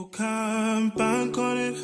Come back on it.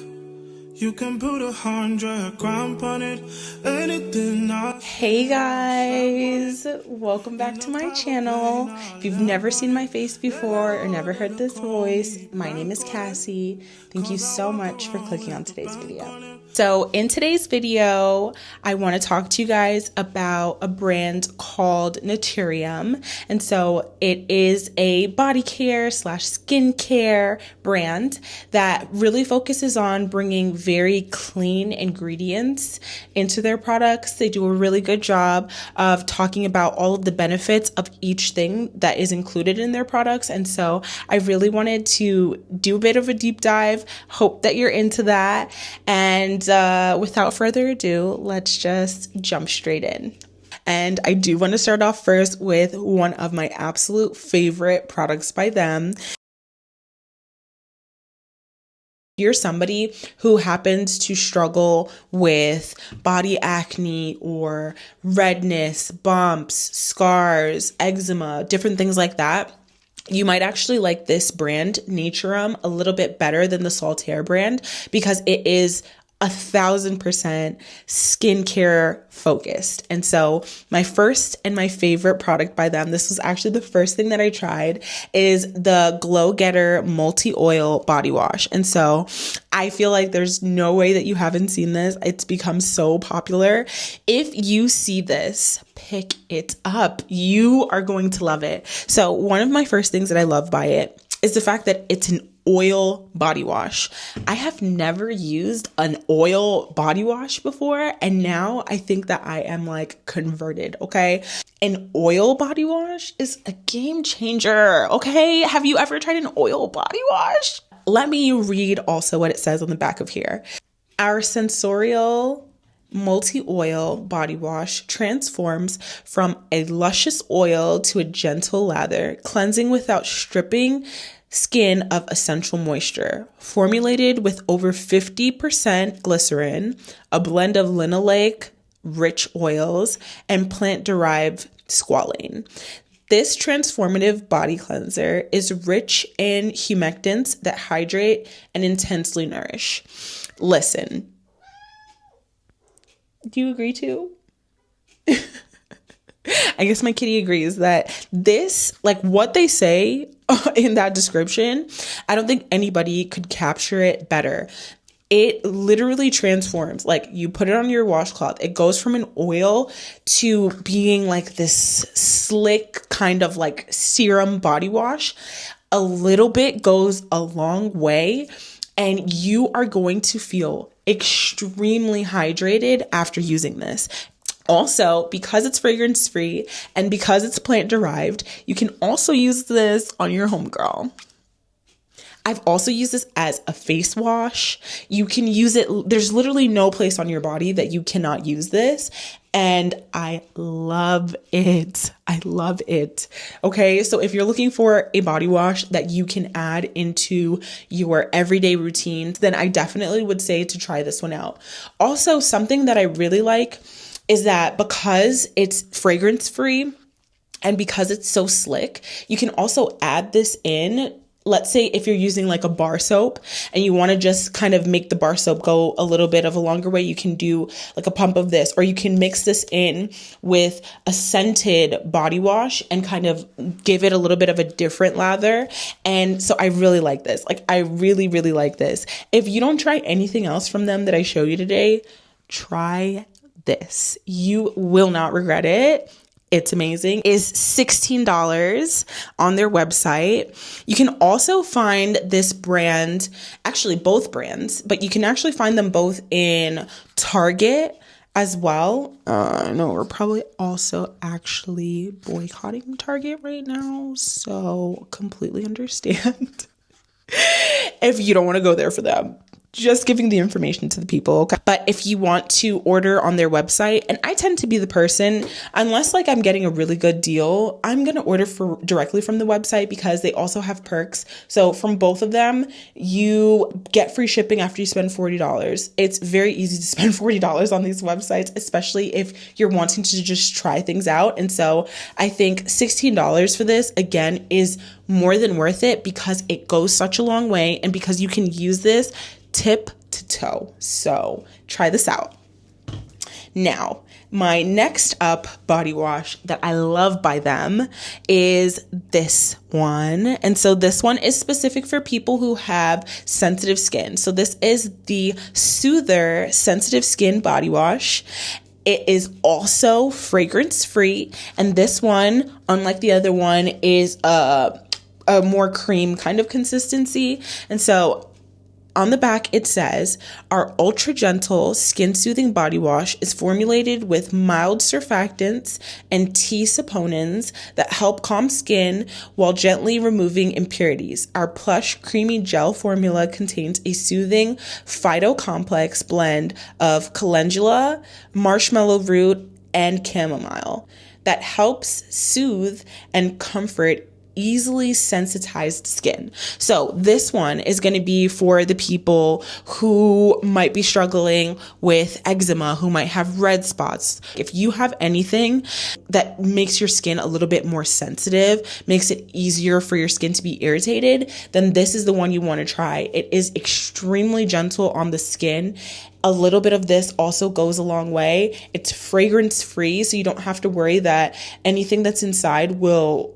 You can put 100 grand on it. Anything I... Hey guys, welcome back to my channel. If you've never seen my face before or never heard this voice, my name is Cassie. Thank you so much for clicking on today's video. So in today's video, I want to talk to you guys about a brand called Naturium. And so it is a body care / skincare brand that really focuses on bringing very clean ingredients into their products. They do a really good job of talking about all of the benefits of each thing that is included in their products. And so I really wanted to do a bit of a deep dive. Hope that you're into that. And without further ado, let's just jump straight in. And I do want to start off first with one of my absolute favorite products by them. If you're somebody who happens to struggle with body acne or redness, bumps, scars, eczema, different things like that, you might actually like this brand, Naturium, a little bit better than the Saltaire brand because it is 1,000% skincare focused. And so my first and my favorite product by them, this was actually the first thing that I tried, is the Glow Getter Multi-Oil Body Wash. And so I feel like there's no way that you haven't seen this. It's become so popular. If you see this, pick it up. You are going to love it. So one of my first things that I love by it is the fact that it's an oil body wash. I have never used an oil body wash before, and now I think that I am like converted, okay? An oil body wash is a game changer, okay? Have you ever tried an oil body wash? Let me read also what it says on the back of here. Our sensorial multi-oil body wash transforms from a luscious oil to a gentle lather, cleansing without stripping skin of essential moisture. Formulated with over 50% glycerin, a blend of linoleic rich oils, and plant-derived squalane. This transformative body cleanser is rich in humectants that hydrate and intensely nourish. Listen, do you agree too? I guess my kitty agrees that this, like what they say in that description, I don't think anybody could capture it better. It literally transforms. Like you put it on your washcloth, it goes from an oil to being like this slick kind of like serum body wash. A little bit goes a long way, and you are going to feel extremely hydrated after using this. Also, because it's fragrance free and because it's plant derived, you can also use this on your homegirl. I've also used this as a face wash. You can use it. There's literally no place on your body that you cannot use this. And I love it. I love it. Okay, so if you're looking for a body wash that you can add into your everyday routine, then I definitely would say to try this one out. Also, something that I really like is that because it's fragrance free and because it's so slick, you can also add this in. Let's say if you're using like a bar soap and you want to just kind of make the bar soap go a little bit of a longer way, you can do like a pump of this, or you can mix this in with a scented body wash and kind of give it a little bit of a different lather. And so I really like this. Like I really, really like this. If you don't try anything else from them that I show you today, try this. You will not regret it. It's amazing. It's $16 on their website. You can also find this brand, actually both brands, but you can actually find them both in Target as well. I know we're probably also actually boycotting Target right now, so completely understand if you don't want to go there for them. just giving the information to the people. Okay. But if you want to order on their website, and I tend to be the person, unless like I'm getting a really good deal, I'm going to order directly from the website because they also have perks. So from both of them, you get free shipping after you spend $40. It's very easy to spend $40 on these websites, especially if you're wanting to just try things out. And so I think $16 for this, again, is more than worth it because it goes such a long way and because you can use this tip to toe. So try this out. Now, my next up body wash that I love by them is this one. And so this one is specific for people who have sensitive skin. So this is the Soother Sensitive Skin Body Wash. It is also fragrance free. And this one, unlike the other one, is a more cream kind of consistency. And so on the back, it says, our ultra gentle skin soothing body wash is formulated with mild surfactants and tea saponins that help calm skin while gently removing impurities. Our plush, creamy gel formula contains a soothing phytocomplex blend of calendula, marshmallow root, and chamomile that helps soothe and comfort easily sensitized skin. So this one is going to be for the people who might be struggling with eczema, who might have red spots. If you have anything that makes your skin a little bit more sensitive, makes it easier for your skin to be irritated, then this is the one you want to try. It is extremely gentle on the skin. A little bit of this also goes a long way. It's fragrance free, so you don't have to worry that anything that's inside will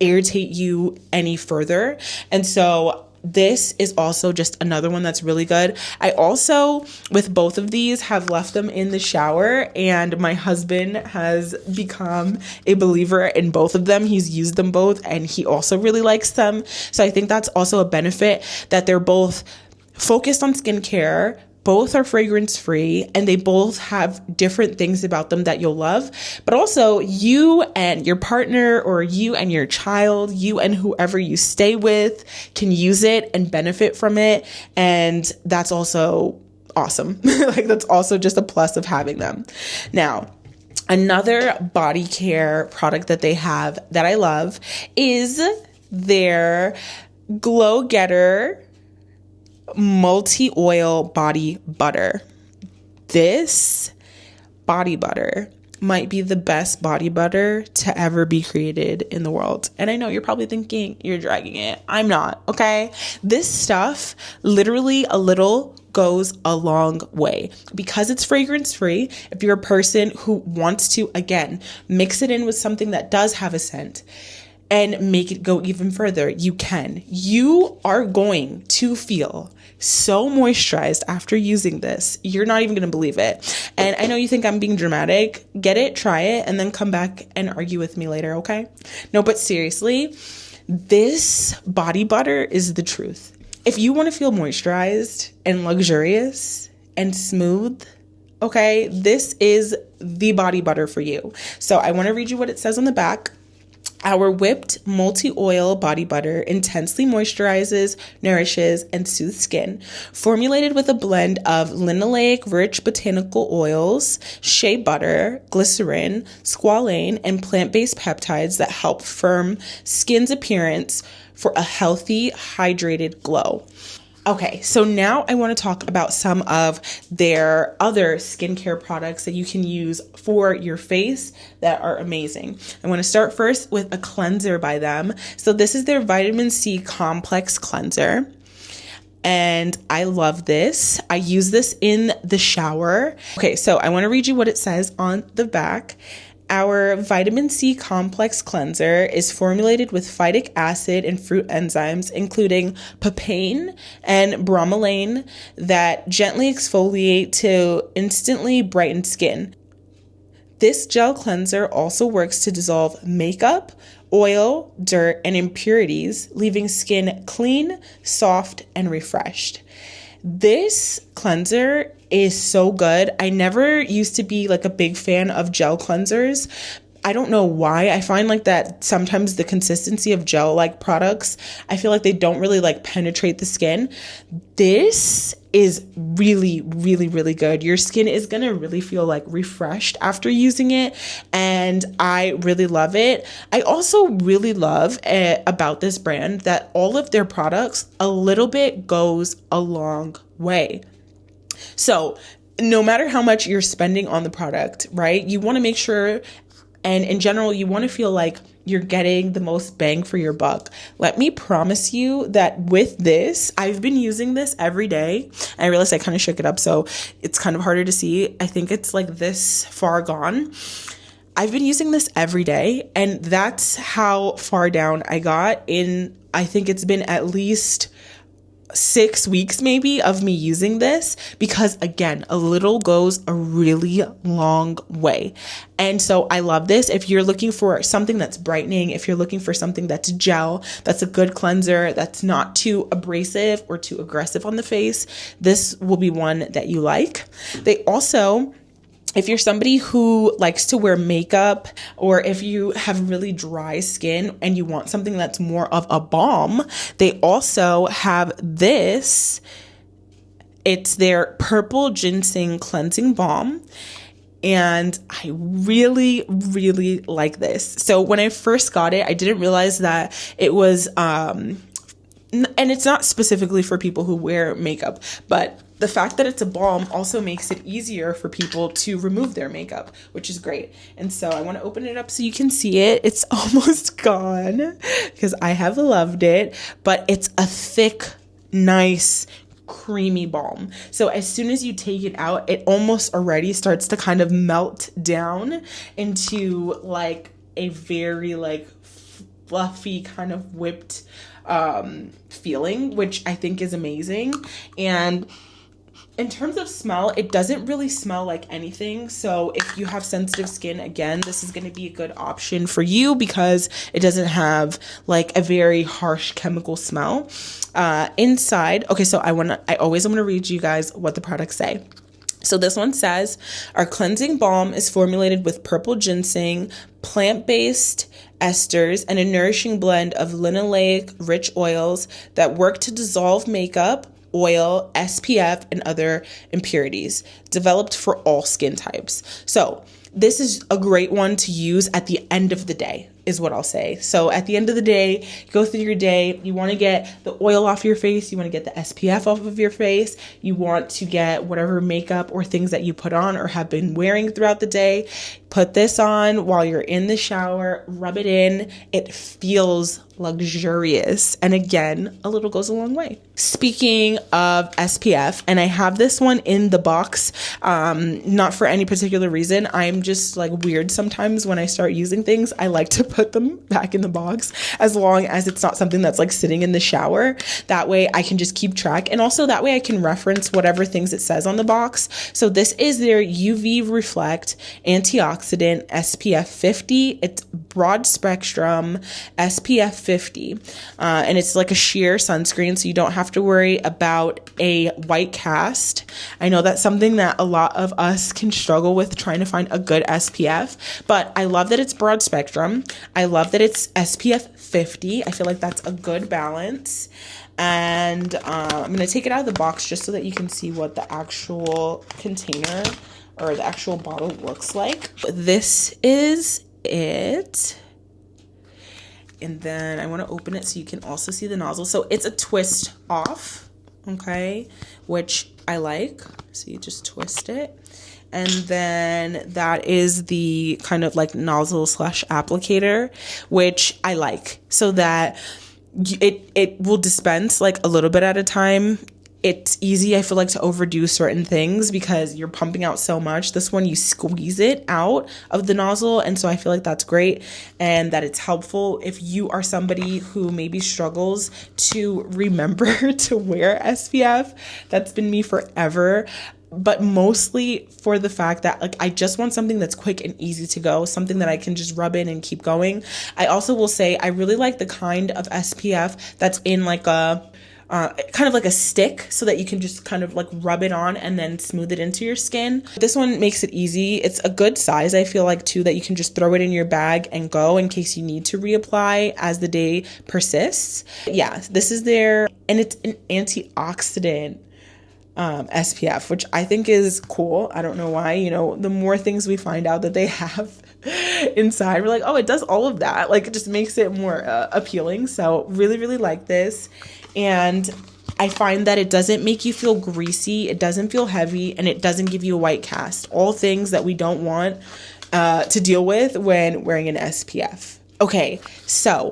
irritate you any further. And so this is also just another one that's really good. I also, with both of these, have left them in the shower, and my husband has become a believer in both of them. He's used them both and he also really likes them. So I think that's also a benefit, that they're both focused on skincare, both are fragrance free, and they both have different things about them that you'll love. But also, you and your partner, or you and your child, you and whoever you stay with can use it and benefit from it. And that's also awesome. Like, that's also just a plus of having them. Now, another body care product that they have that I love is their Glow Getter multi-oil body butter. This body butter might be the best body butter to ever be created in the world. And I know you're probably thinking you're dragging it. I'm not, okay? This stuff, literally a little goes a long way because it's fragrance free. If you're a person who wants to, again, mix it in with something that does have a scent and make it go even further, you can. You are going to feel so moisturized after using this. You're not even going to believe it. And I know you think I'm being dramatic. Get it, try it, and then come back and argue with me later, okay? No, but seriously, this body butter is the truth. If you want to feel moisturized and luxurious and smooth, okay, this is the body butter for you. So I want to read you what it says on the back. Our whipped multi-oil body butter intensely moisturizes, nourishes, and soothes skin. Formulated with a blend of linoleic-rich botanical oils, shea butter, glycerin, squalane, and plant-based peptides that help firm skin's appearance for a healthy, hydrated glow. Okay, so now I want to talk about some of their other skincare products that you can use for your face that are amazing. I want to start first with a cleanser by them. So this is their vitamin C complex cleanser. And I love this. I use this in the shower. Okay, so I want to read you what it says on the back. Our vitamin C complex cleanser is formulated with phytic acid and fruit enzymes, including papain and bromelain, that gently exfoliate to instantly brighten skin. This gel cleanser also works to dissolve makeup, oil, dirt, and impurities, leaving skin clean, soft, and refreshed. This cleanser is so good. I never used to be like a big fan of gel cleansers. I don't know why. I find like that sometimes the consistency of gel like products, I feel like they don't really like penetrate the skin. This is really, really, really good. Your skin is going to really feel like refreshed after using it. And I really love it. I also really love about this brand that all of their products, a little bit goes a long way. So no matter how much you're spending on the product, right? You want to make sure, and in general, you want to feel like you're getting the most bang for your buck. Let me promise you that with this, I've been using this every day. I realized I kind of shook it up, so it's kind of harder to see. I think it's like this far gone. I've been using this every day, and that's how far down I got in, I think it's been at least 6 weeks maybe of me using this, because again, a little goes a really long way. And so I love this. If you're looking for something that's brightening, if you're looking for something that's gel, that's a good cleanser, that's not too abrasive or too aggressive on the face, this will be one that you like. They also, if you're somebody who likes to wear makeup, or if you have really dry skin and you want something that's more of a balm, they also have this. It's their purple ginseng cleansing balm. And I really, really like this. So when I first got it, I didn't realize that it was, and it's not specifically for people who wear makeup, but the fact that it's a balm also makes it easier for people to remove their makeup, which is great. And so I want to open it up so you can see it. It's almost gone because I have loved it, but it's a thick, nice, creamy balm. So as soon as you take it out, it almost already starts to kind of melt down into like a very like fluffy kind of whipped feeling, which I think is amazing. And in terms of smell, it doesn't really smell like anything. So if you have sensitive skin, again, this is going to be a good option for you because it doesn't have like a very harsh chemical smell. Inside, okay, so I always want to read you guys what the products say. So this one says, our cleansing balm is formulated with purple ginseng, plant-based esters, and a nourishing blend of linoleic rich oils that work to dissolve makeup, oil, SPF, and other impurities, developed for all skin types. So this is a great one to use at the end of the day, is what I'll say. So at the end of the day, go through your day, you want to get the oil off your face, you want to get the SPF off of your face, you want to get whatever makeup or things that you put on or have been wearing throughout the day, put this on while you're in the shower, rub it in, it feels luxurious. And again, a little goes a long way. Speaking of SPF, and I have this one in the box, not for any particular reason. I'm just like weird sometimes when I start using things. I like to put them back in the box as long as it's not something that's like sitting in the shower. That way I can just keep track. And also that way I can reference whatever things it says on the box. So this is their UV Reflect Antioxidant SPF 50. It's broad spectrum SPF 50. And it's like a sheer sunscreen, so you don't have to worry about a white cast. I know that's something that a lot of us can struggle with, trying to find a good SPF, but I love that it's broad spectrum. I love that it's SPF 50. I feel like that's a good balance. And I'm going to take it out of the box just so that you can see what the actual container or the actual bottle looks like. This is it. And then I want to open it so you can also see the nozzle. So it's a twist off, okay, which I like. So you just twist it. And then that is the kind of like nozzle / applicator, which I like, so that it will dispense like a little bit at a time. It's easy, I feel like, to overdo certain things because you're pumping out so much. This one, you squeeze it out of the nozzle. And so I feel like that's great and that it's helpful if you are somebody who maybe struggles to remember to wear SPF. That's been me forever. But mostly for the fact that like I just want something that's quick and easy to go, something that I can just rub in and keep going. I also will say I really like the kind of SPF that's in like a kind of like a stick so that you can just kind of like rub it on and then smooth it into your skin. This one makes it easy. It's a good size, I feel like, too, that you can just throw it in your bag and go in case you need to reapply as the day persists. Yeah, this is there, and it's an antioxidant SPF, which I think is cool. I don't know why, you know, the more things we find out that they have inside, we're like, oh, it does all of that. Like, it just makes it more appealing. So really, really like this. And I find that it doesn't make you feel greasy, it doesn't feel heavy, and it doesn't give you a white cast. All things that we don't want to deal with when wearing an SPF. Okay, so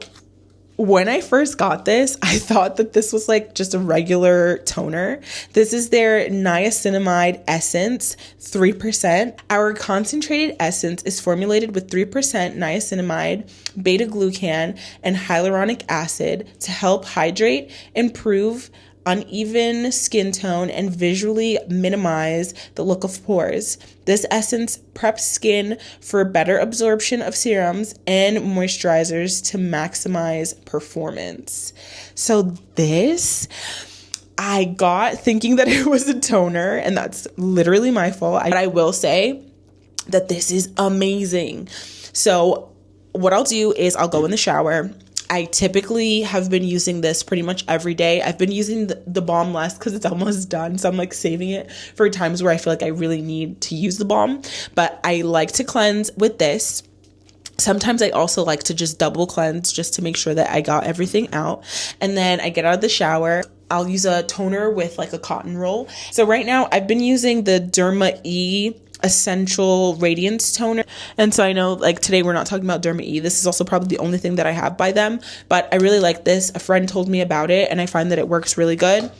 when I first got this, I thought that this was like just a regular toner. This is their niacinamide essence, 3%. Our concentrated essence is formulated with 3% niacinamide, beta-glucan, and hyaluronic acid to help hydrate, improve uneven skin tone, and visually minimize the look of pores. This essence preps skin for better absorption of serums and moisturizers to maximize performance. So this I got thinking that it was a toner, and that's literally my fault. But I will say that this is amazing. So what I'll do is I'll go in the shower. I typically have been using this pretty much every day. I've been using the balm less because it's almost done. So I'm like saving it for times where I feel like I really need to use the balm. But I like to cleanse with this. Sometimes I also like to just double cleanse just to make sure that I got everything out. And then I get out of the shower. I'll use a toner with like a cotton roll. So right now I've been using the Derma E Essential Radiance Toner. And so I know like today we're not talking about Derma E. This is also probably the only thing that I have by them, but I really like this. A friend told me about it and I find that it works really good.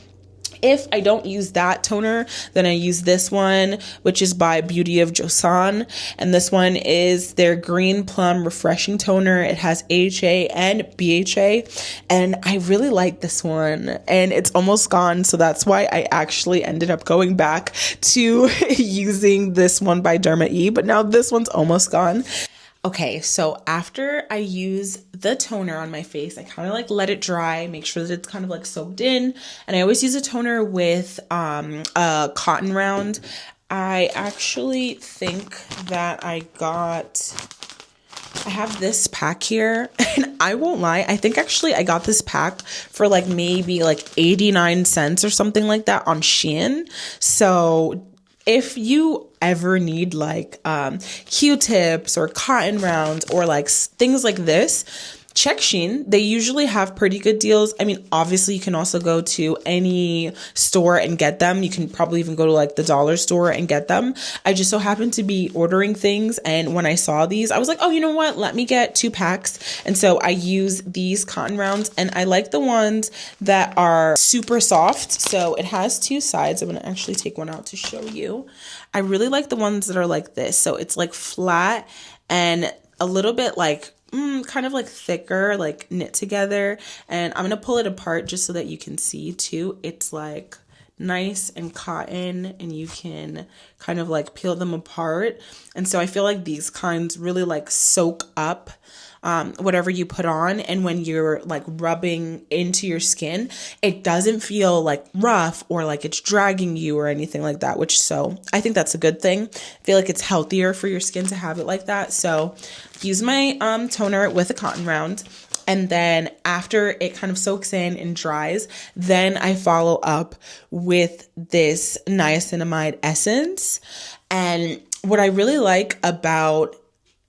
If I don't use that toner, then I use this one, which is by Beauty of Joseon. And this one is their Green Plum Refreshing Toner. It has AHA and BHA. And I really like this one. And it's almost gone. So that's why I actually ended up going back to using this one by Derma E. But now this one's almost gone. Okay, so after I use the toner on my face, I kind of like let it dry, make sure that it's kind of like soaked in. And I always use a toner with a cotton round. I actually think that I have this pack here, and I won't lie, I think actually I got this pack for like maybe like 89 cents or something like that on Shein. So if you ever need like Q-tips or cotton rounds or like things like this, check Shein. They usually have pretty good deals. I mean, obviously you can also go to any store and get them. You can probably even go to like the dollar store and get them. I just so happened to be ordering things, and when I saw these, I was like, oh, you know what? Let me get 2 packs. And so I use these cotton rounds, and I like the ones that are super soft. So it has 2 sides. I'm going to actually take one out to show you. I really like the ones that are like this. So it's like flat and a little bit like kind of like thicker, like knit together. And I'm gonna pull it apart just so that you can see too. It's like nice and cotton, and you can kind of like peel them apart. And so I feel like these kinds really like soak up whatever you put on, and when you're like rubbing into your skin, it doesn't feel like rough or like it's dragging you or anything like that, which so I think that's a good thing. I feel like it's healthier for your skin to have it like that. So use my toner with a cotton round, and then after it kind of soaks in and dries, then I follow up with this niacinamide essence. And what I really like about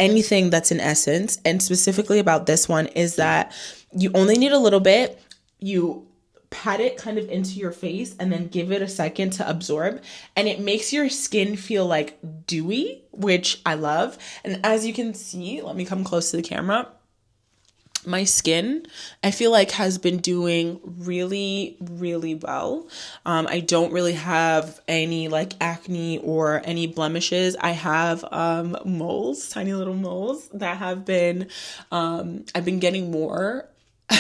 anything that's in essence, and specifically about this one, is that you only need a little bit. You pat it kind of into your face and then give it a second to absorb, and it makes your skin feel like dewy, which I love. And as you can see, let me come close to the camera. My skin, I feel like, has been doing really, really well. I don't really have any like acne or any blemishes. I have moles, tiny little moles that have been, I've been getting more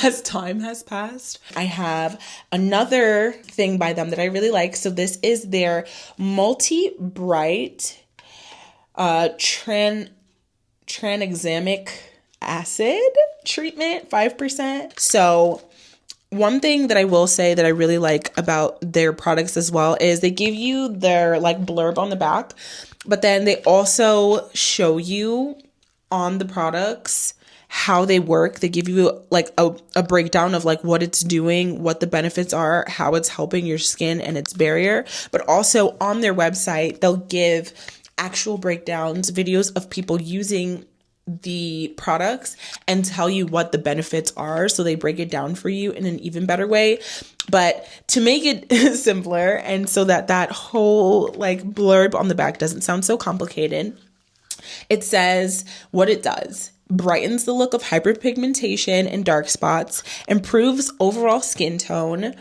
as time has passed. I have another thing by them that I really like. So this is their multi-bright tranexamic acid treatment, 5%. So One thing that I will say that I really like about their products as well is they give you their like blurb on the back, but then they also show you on the products how they work. They give you like a breakdown of like what it's doing, what the benefits are, how it's helping your skin and its barrier. But also on their website, they'll give actual breakdowns, videos of people using the products and tell you what the benefits are. So they break it down for you in an even better way. But to make it simpler and so that that whole like blurb on the back doesn't sound so complicated, it says what it does. Brightens the look of hyperpigmentation and dark spots, improves overall skin tone,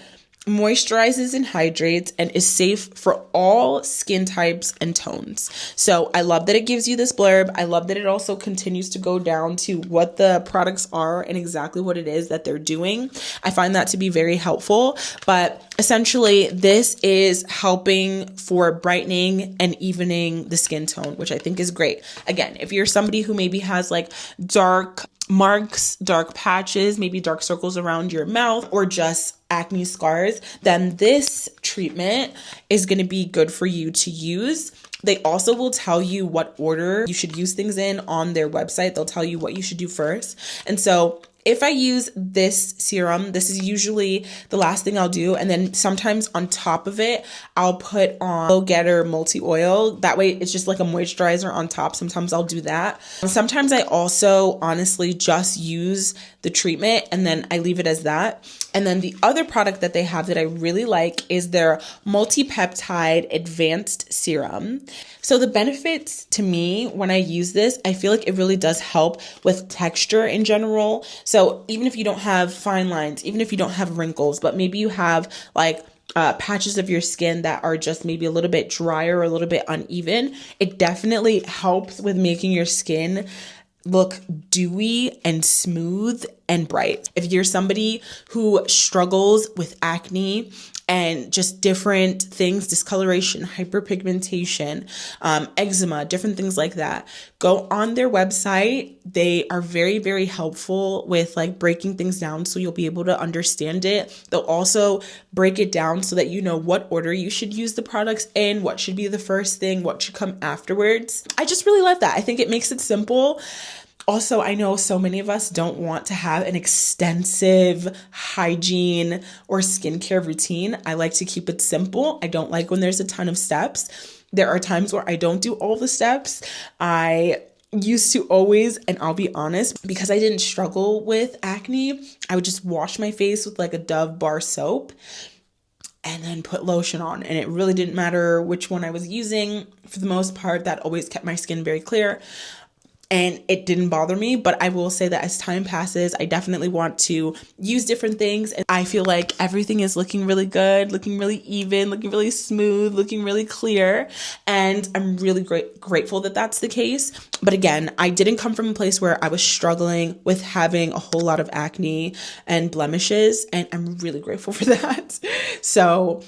moisturizes and hydrates, and is safe for all skin types and tones. So I love that it gives you this blurb. I love that it also continues to go down to what the products are and exactly what it is that they're doing. I find that to be very helpful, but essentially this is helping for brightening and evening the skin tone, which I think is great. Again, if you're somebody who maybe has like dark marks, dark patches, maybe dark circles around your mouth, or just acne scars, then this treatment is going to be good for you to use. They also will tell you what order you should use things in on their website. They'll tell you what you should do first. And so if I use this serum, this is usually the last thing I'll do. And then sometimes on top of it, I'll put on Glow Getter multi-oil. That way it's just like a moisturizer on top. Sometimes I'll do that. Sometimes I also honestly just use the treatment and then I leave it as that. And then the other product that they have that I really like is their multi-peptide advanced serum. So the benefits to me when I use this, I feel like it really does help with texture in general. So even if you don't have fine lines, even if you don't have wrinkles, but maybe you have like patches of your skin that are just maybe a little bit drier or a little bit uneven, it definitely helps with making your skin look dewy and smooth and bright. If you're somebody who struggles with acne and just different things, discoloration, hyperpigmentation, eczema, different things like that, go on their website. They are very, very helpful with like breaking things down so you'll be able to understand it. They'll also break it down so that you know what order you should use the products in, what should be the first thing, what should come afterwards. I just really love that. I think it makes it simple. Also, I know so many of us don't want to have an extensive hygiene or skincare routine. I like to keep it simple. I don't like when there's a ton of steps. There are times where I don't do all the steps. I used to always, and I'll be honest, because I didn't struggle with acne, I would just wash my face with like a Dove bar soap and then put lotion on. And it really didn't matter which one I was using. For the most part, that always kept my skin very clear. And it didn't bother me, but I will say that as time passes, I definitely want to use different things. And I feel like everything is looking really good, looking really even, looking really smooth, looking really clear. And I'm really grateful that that's the case. But again, I didn't come from a place where I was struggling with having a whole lot of acne and blemishes. And I'm really grateful for that. So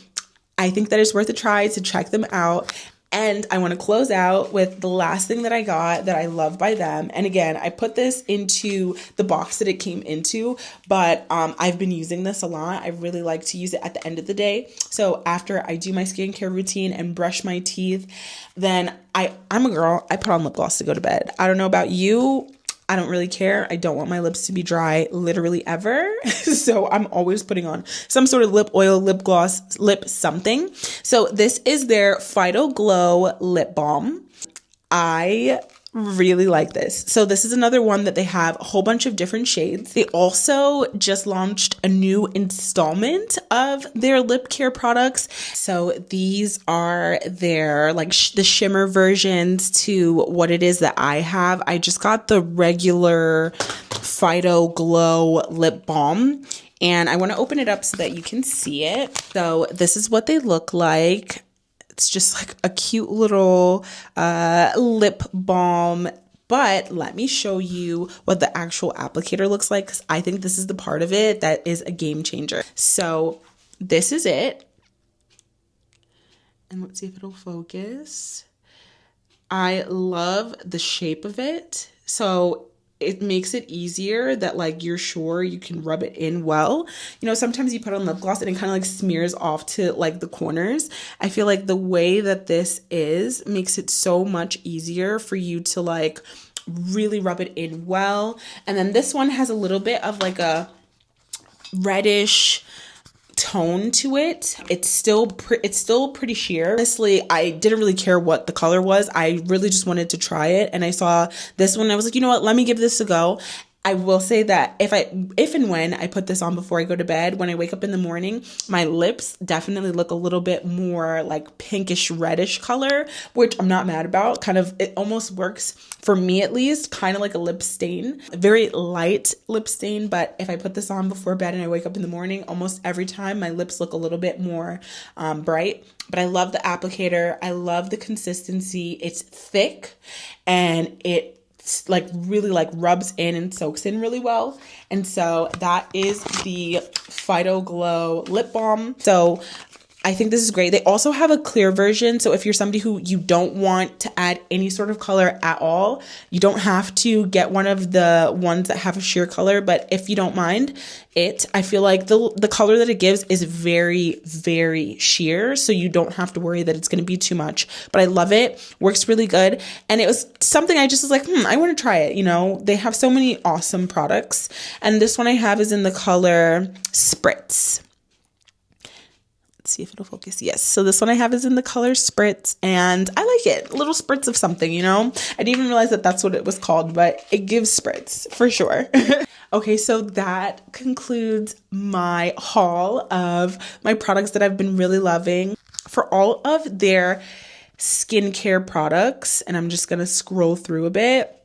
I think that it's worth a try to check them out. And I want to close out with the last thing that I got that I love by them. And again, I put this into the box that it came into, but I've been using this a lot. I really like to use it at the end of the day. So after I do my skincare routine and brush my teeth, then I'm a girl. I put on lip gloss to go to bed. I don't know about you. I don't really care. I don't want my lips to be dry literally ever. So I'm always putting on some sort of lip oil, lip gloss, lip something. So this is their Phyto Glow Lip Balm. I really like this. So this is another one that they have a whole bunch of different shades. They also just launched a new installment of their lip care products. So these are their like the shimmer versions to what it is that I have. I just got the regular Phyto Glow Lip Balm. And I want to open it up so that you can see it. So this is what they look like. It's just like a cute little lip balm. But let me show you what the actual applicator looks like, because I think this is the part of it that is a game changer. So this is it. And let's see if it'll focus. I love the shape of it. So it makes it easier that like you're sure you can rub it in well. You know, sometimes you put on lip gloss and it kind of like smears off to like the corners. I feel like the way that this is makes it so much easier for you to like really rub it in well. And then this one has a little bit of like a reddish tone to it. It's still pretty sheer. Honestly, I didn't really care what the color was. I really just wanted to try it, and I saw this one. I was like, you know what? Let me give this a go. I will say that if and when I put this on before I go to bed, when I wake up in the morning, my lips definitely look a little bit more like pinkish reddish color, which I'm not mad about. Kind of, it almost works for me at least, kind of like a lip stain, a very light lip stain. But if I put this on before bed and I wake up in the morning, almost every time my lips look a little bit more bright. But I love the applicator. I love the consistency. It's thick and it like really like rubs in and soaks in really well. And so that is the Fido Glow lip balm. So I think this is great. They also have a clear version. So if you're somebody who you don't want to add any sort of color at all, you don't have to get one of the ones that have a sheer color. But if you don't mind it, I feel like the color that it gives is very, very sheer. So you don't have to worry that it's going to be too much. But I love it. Works really good. And it was something I just was like, I want to try it. You know, they have so many awesome products. And this one I have is in the color Spritz. See if it'll focus. Yes. So this one I have is in the color Spritz, and I like it. A little spritz of something, you know? I didn't even realize that that's what it was called, but it gives spritz for sure. Okay, so that concludes my haul of my products that I've been really loving. For all of their skincare products, and I'm just going to scroll through a bit.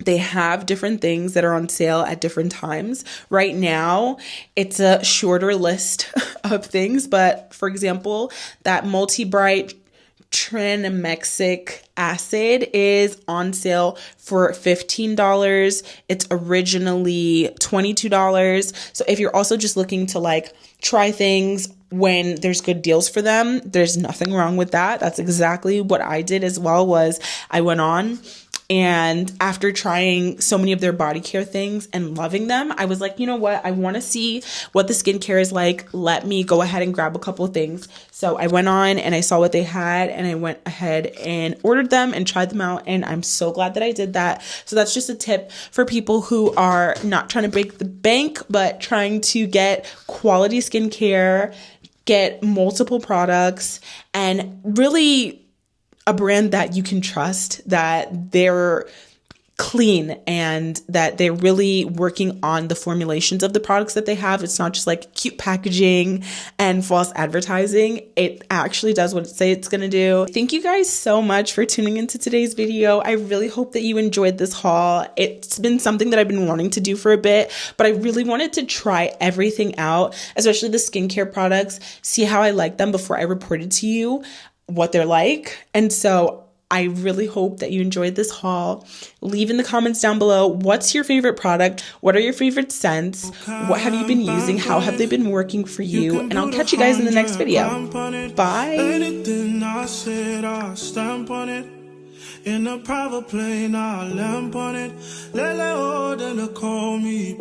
They have different things that are on sale at different times. Right now, it's a shorter list of things, but for example, that Multi-Bright Tranexamic acid is on sale for $15. It's originally $22. So if you're also just looking to like try things when there's good deals for them, there's nothing wrong with that. That's exactly what I did as well. Was I went on, and after trying so many of their body care things and loving them, I was like, you know what? I want to see what the skincare is like. Let me go ahead and grab a couple of things. So I went on and I saw what they had, and I went ahead and ordered them and tried them out. And I'm so glad that I did that. So that's just a tip for people who are not trying to break the bank, but trying to get quality skincare, get multiple products, and really a brand that you can trust, that they're clean and that they're really working on the formulations of the products that they have. It's not just like cute packaging and false advertising. It actually does what it say it's going to do. Thank you guys so much for tuning into today's video. I really hope that you enjoyed this haul. It's been something that I've been wanting to do for a bit, but I really wanted to try everything out, especially the skincare products, see how I like them before I reported to you what they're like. And so I really hope that you enjoyed this haul. Leave in the comments down below, what's your favorite product? What are your favorite scents? What have you been using? How have they been working for you? And I'll catch you guys in the next video. Bye. Anything I said, I'll stamp on it. In a private plane, I'll lamp on it. Let call me.